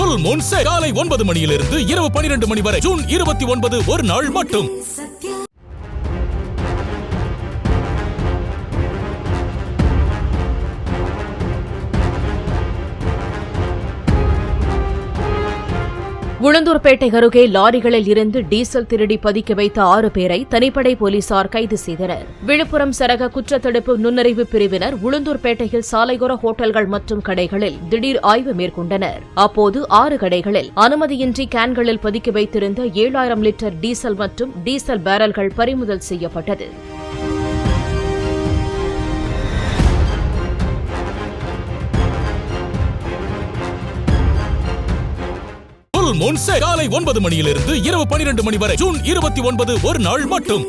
Full Moon sale காலை 9 மணியிலிருந்து இரவு 12 மணி வரை ஜூன் 29 ஒரு நாள் மட்டும். உளுந்தூர்பேட்டை அருகே லாரிகளில் இருந்து டீசல் திருடி பதுக்கி வைத்த 6 பேரை தனிப்படை போலீசார் கைது செய்தனர். விழுப்புரம் சரக குற்றத்தடுப்பு நுண்ணறிவு பிரிவினர் உளுந்தூர்பேட்டையில் சாலையோர ஹோட்டல்கள் மற்றும் கடைகளில் திடீர் ஆய்வு மேற்கொண்டனர். அப்போது 6 கடைகளில் அனுமதியின்றி கேன்களில் பதுக்கி வைத்திருந்த 7000 லிட்டர் டீசல் மற்றும் டீசல் பேரல்கள் பறிமுதல் செய்யப்பட்டது. ஃபுல் மூன் சேல் காலை 9 மணியிலிருந்து இரவு 12 மணி வரை ஜூன் 29 ஒரு நாள் மட்டும்.